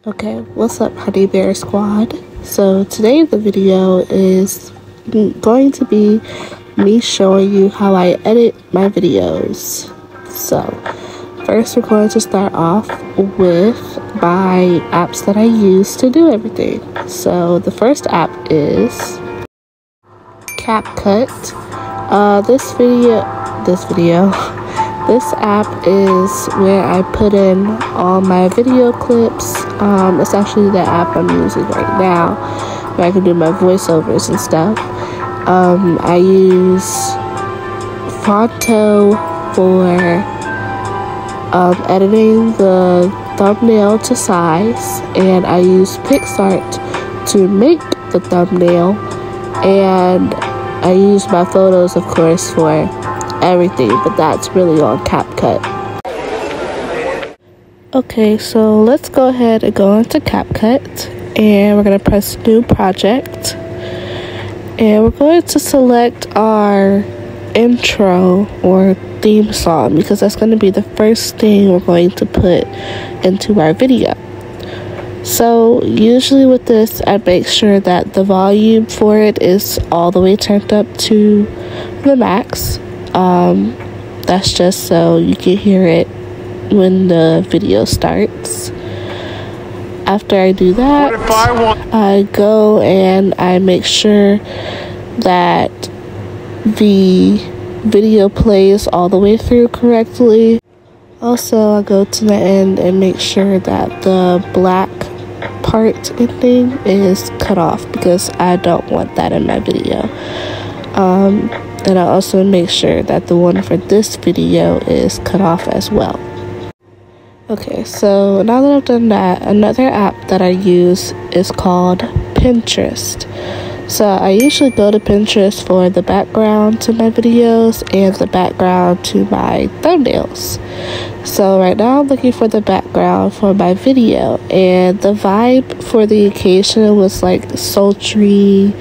Okay, what's up, Honey Bear Squad? So today the video is going to be me showing you how I edit my videos. So first we're going to start off with my apps that I use to do everything. So the first app is CapCut. This app is where I put in all my video clips. It's actually the app I'm using right now, where I can do my voiceovers and stuff. I use Fonto for editing the thumbnail to size, and I use PixArt to make the thumbnail, and I use my photos, of course, for everything, but that's really on CapCut. Okay, so let's go ahead and go into CapCut, and we're going to press New Project, and we're going to select our intro or theme song, because that's going to be the first thing we're going to put into our video. So usually with this, I make sure that the volume for it is all the way turned up to the max. That's just so you can hear it when the video starts. After I do that, I go and I make sure that the video plays all the way through correctly. Also, I go to the end and make sure that the black part ending is cut off, because I don't want that in my video. And I also make sure that the one for this video is cut off as well. Okay, so now that I've done that, another app that I use is called Pinterest. So I usually go to Pinterest for the background to my videos and the background to my thumbnails. So right now I'm looking for the background for my video, and the vibe for the occasion was like sultry,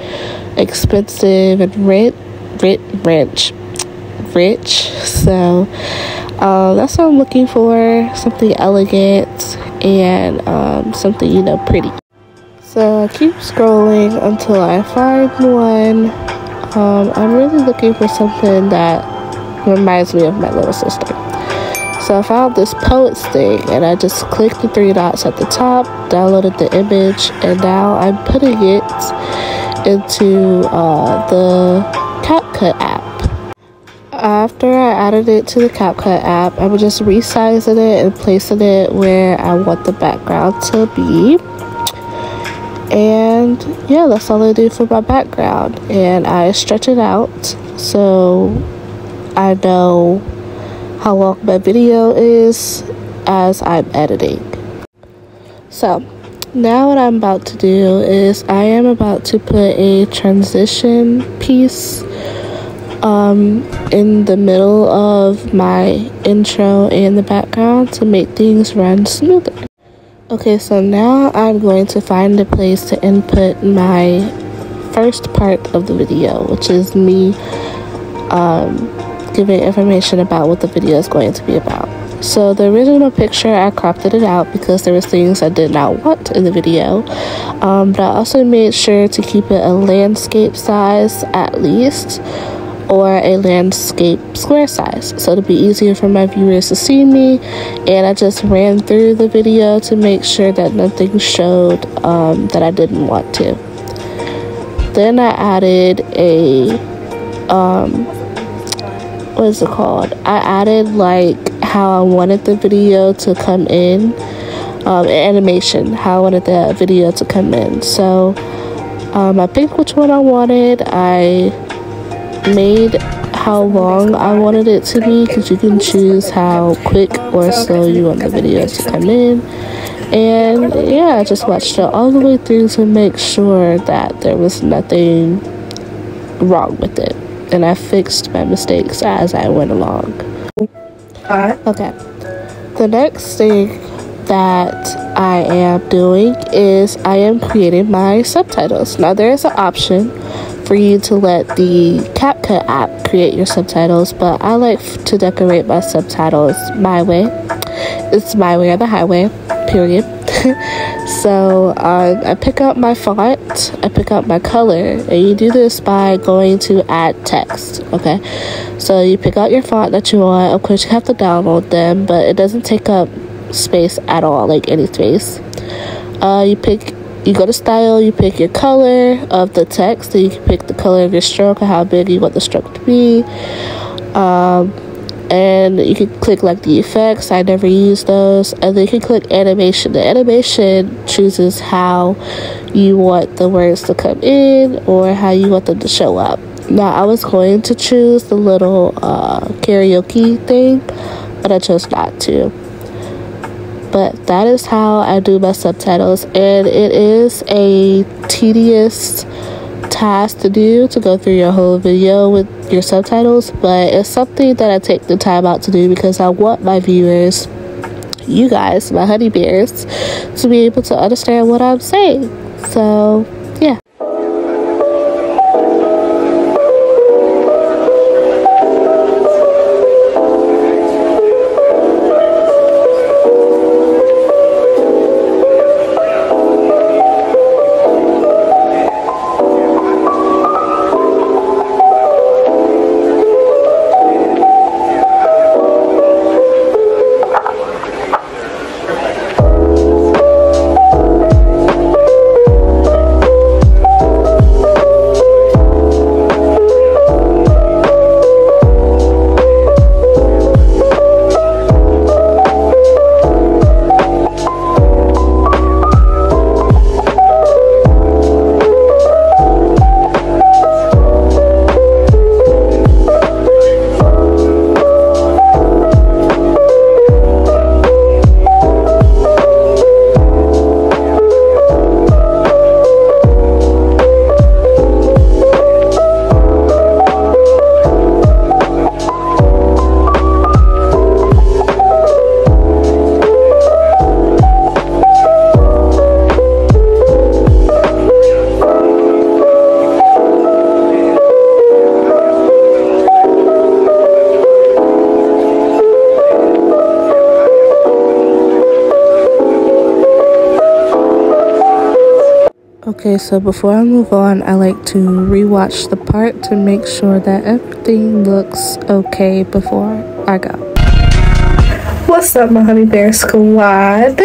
expensive, and rich. So that's what I'm looking for, something elegant and something, pretty. So I keep scrolling until I find one. I'm really looking for something that reminds me of my little sister. So I found this Poets thing, and I just clicked the three dots at the top, downloaded the image, and now I'm putting it into the CapCut app. After I added it to the CapCut app, I'm just resizing it and placing it where I want the background to be. And yeah, that's all I do for my background. And I stretch it out so I know how long my video is as I'm editing. So now what I'm about to do is I am about to put a transition piece in the middle of my intro and the background to make things run smoother. Okay, so now I'm going to find a place to input my first part of the video, which is me giving information about what the video is going to be about. So the original picture, I cropped it out because there was things I did not want in the video, but I also made sure to keep it a landscape size at least, or a landscape square size, so it'll be easier for my viewers to see me. And I just ran through the video to make sure that nothing showed that I didn't want to. Then I added a what is it called? I added like how I wanted the video to come in, animation, how I wanted the video to come in. So I picked which one I wanted. I made how long I wanted it to be, because you can choose how quick or slow you want the videos to come in. And yeah, I just watched it all the way through to make sure that there was nothing wrong with it, and I fixed my mistakes as I went along. Okay, the next thing that I am doing is I am creating my subtitles. Now there is an option for you to let the CapCut app create your subtitles, but I like to decorate my subtitles my way. It's my way or the highway, period. So I pick out my font, I pick out my color, and you do this by going to add text. Okay, so you pick out your font that you want. Of course, you have to download them, but it doesn't take up space at all, like any space. You go to style, you pick your color of the text, then you can pick the color of your stroke or how big you want the stroke to be. And you can click like the effects. I never use those. And then you can click animation. The animation chooses how you want the words to come in or how you want them to show up. Now, I was going to choose the little karaoke thing, but I chose not to. But that is how I do my subtitles, and it is a tedious task to do, to go through your whole video with your subtitles, but it's something that I take the time out to do because I want my viewers, you guys, my honey bears, to be able to understand what I'm saying. So yeah. Okay, so before I move on, I like to rewatch the part to make sure that everything looks okay before I go. What's up, my honey bear squad?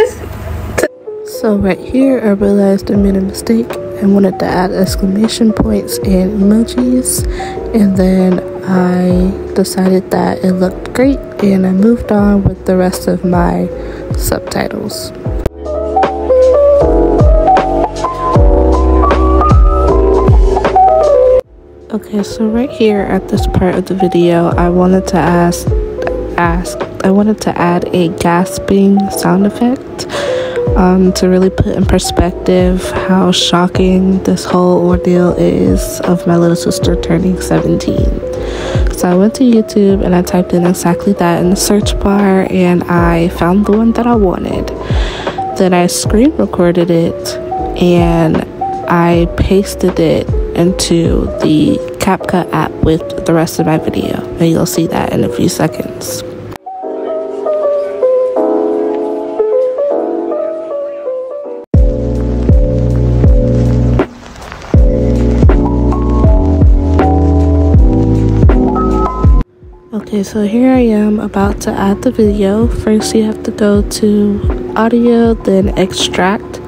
So right here, I realized I made a mistake and wanted to add exclamation points and emojis, and then I decided that it looked great and I moved on with the rest of my subtitles. Okay, so right here at this part of the video, I wanted to add a gasping sound effect to really put in perspective how shocking this whole ordeal is of my little sister turning 17. So I went to YouTube and I typed in exactly that in the search bar, and I found the one that I wanted. Then I screen recorded it and I pasted it into the CapCut app with the rest of my video, and you'll see that in a few seconds. Okay, so here I am about to add the video. First you have to go to audio, then extract,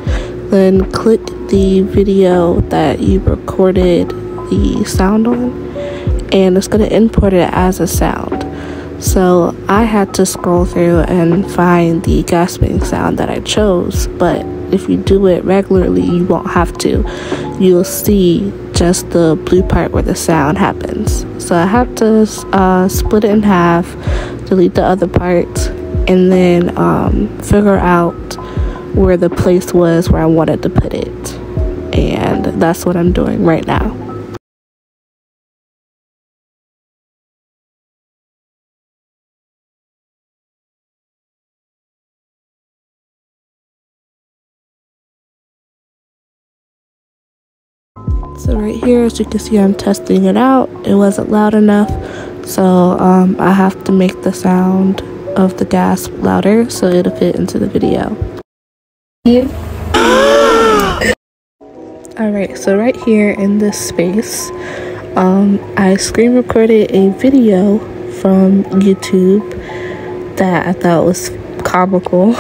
then click the video that you recorded the sound on, and it's going to import it as a sound. So I had to scroll through and find the gasping sound that I chose, but if you do it regularly you won't have to. You'll see just the blue part where the sound happens. So I have to split it in half, delete the other part, and then figure out where the place was where I wanted to put it, and that's what I'm doing right now. So right here, as you can see, I'm testing it out. It wasn't loud enough, so I have to make the sound of the gasp louder so it'll fit into the video. Alright, so right here in this space, I screen recorded a video from YouTube that I thought was comical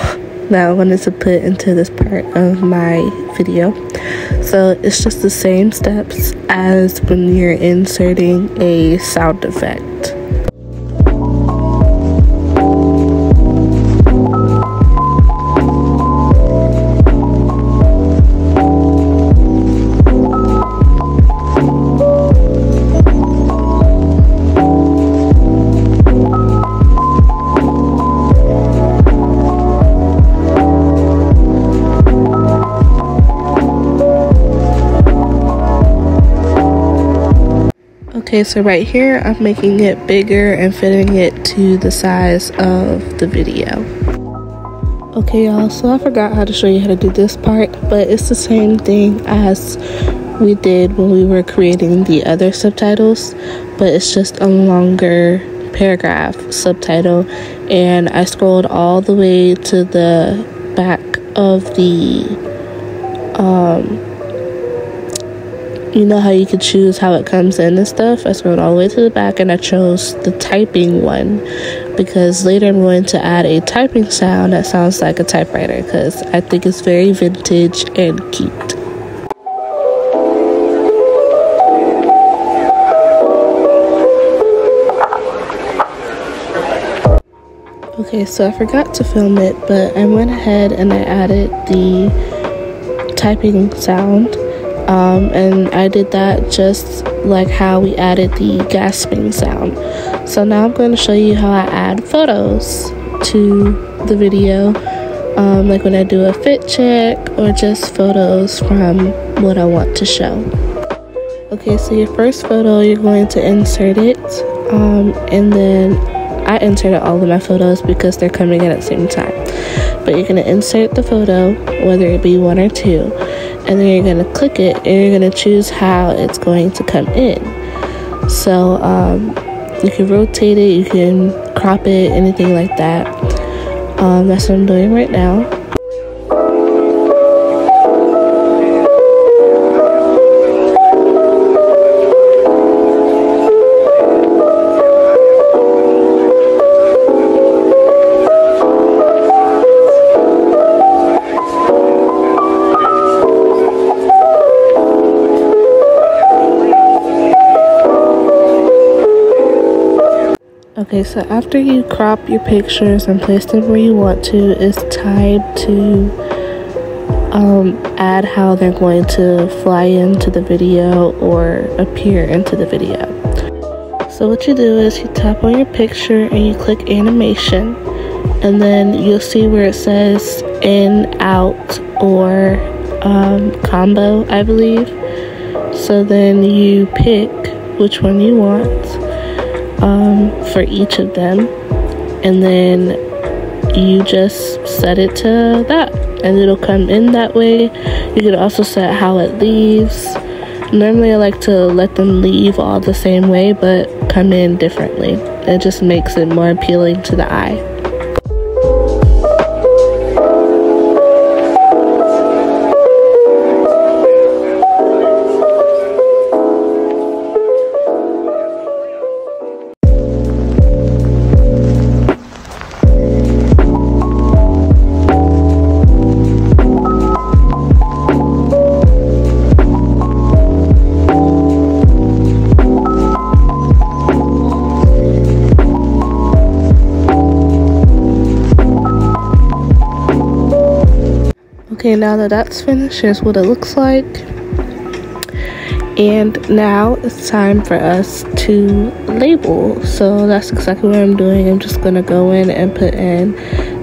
that I wanted to put into this part of my video. So it's just the same steps as when you're inserting a sound effect. Okay, so right here I'm making it bigger and fitting it to the size of the video. Okay y'all, so I forgot how to show you how to do this part, but it's the same thing as we did when we were creating the other subtitles, but it's just a longer paragraph subtitle, and I scrolled all the way to the back of the you know how you could choose how it comes in and stuff. I scrolled all the way to the back and I chose the typing one because later I'm going to add a typing sound that sounds like a typewriter because I think it's very vintage and cute. Okay, so I forgot to film it, but I went ahead and I added the typing sound. And I did that just like how we added the gasping sound. So now I'm going to show you how I add photos to the video, like when I do a fit check or just photos from what I want to show. Okay, so your first photo, you're going to insert it, and then I inserted all of my photos because they're coming in at the same time. But you're going to insert the photo, whether it be one or two, and then you're going to click it and you're going to choose how it's going to come in. So you can rotate it, you can crop it, anything like that. That's what I'm doing right now. Okay, so after you crop your pictures and place them where you want to, it's time to add how they're going to fly into the video or appear into the video. So what you do is you tap on your picture and you click animation, and then you'll see where it says in, out, or combo, I believe. So then you pick which one you want for each of them, and then you just set it to that and it'll come in that way. You can also set how it leaves. Normally I like to let them leave all the same way but come in differently. It just makes it more appealing to the eye. Okay, now that that's finished, here's what it looks like. And now it's time for us to label. So that's exactly what I'm doing. I'm just gonna go in and put in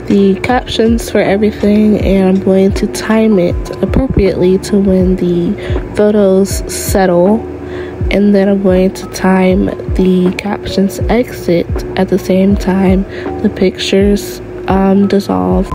the captions for everything, and I'm going to time it appropriately to when the photos settle, and then I'm going to time the captions exit at the same time the pictures dissolve.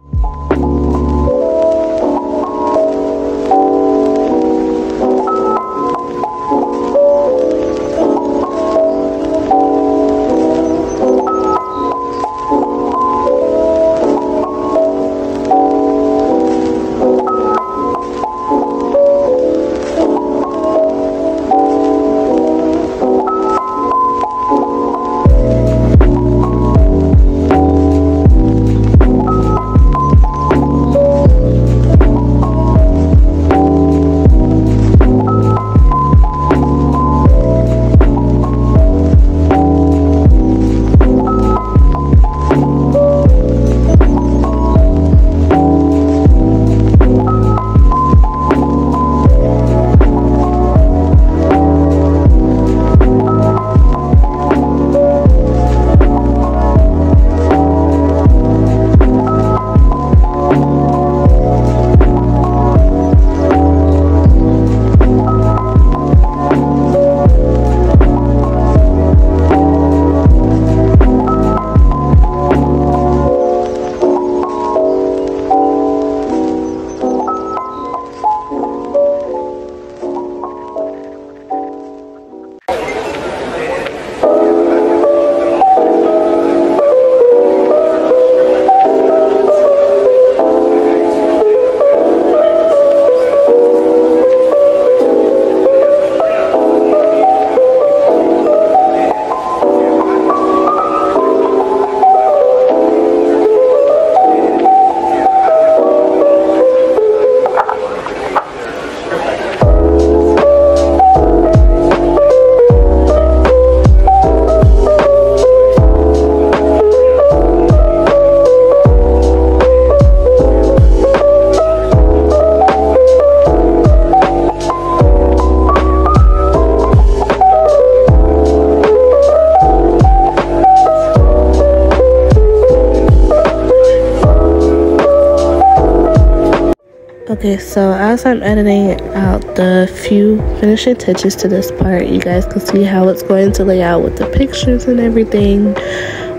Okay, so as I'm editing out the few finishing touches to this part, you guys can see how it's going to lay out with the pictures and everything.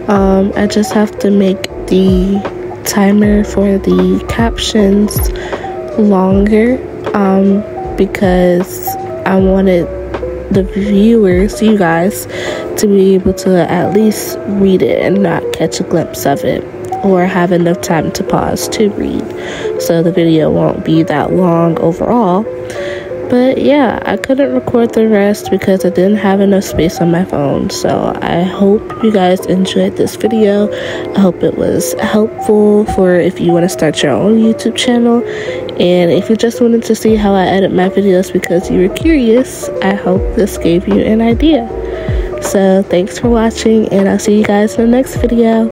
I just have to make the timer for the captions longer because I wanted the viewers, you guys, to be able to at least read it and not catch a glimpse of it, or have enough time to pause to read, so the video won't be that long overall. But yeah, I couldn't record the rest because I didn't have enough space on my phone. So I hope you guys enjoyed this video. I hope it was helpful for if you want to start your own YouTube channel, and if you just wanted to see how I edit my videos because you were curious, I hope this gave you an idea. So thanks for watching, and I'll see you guys in the next video.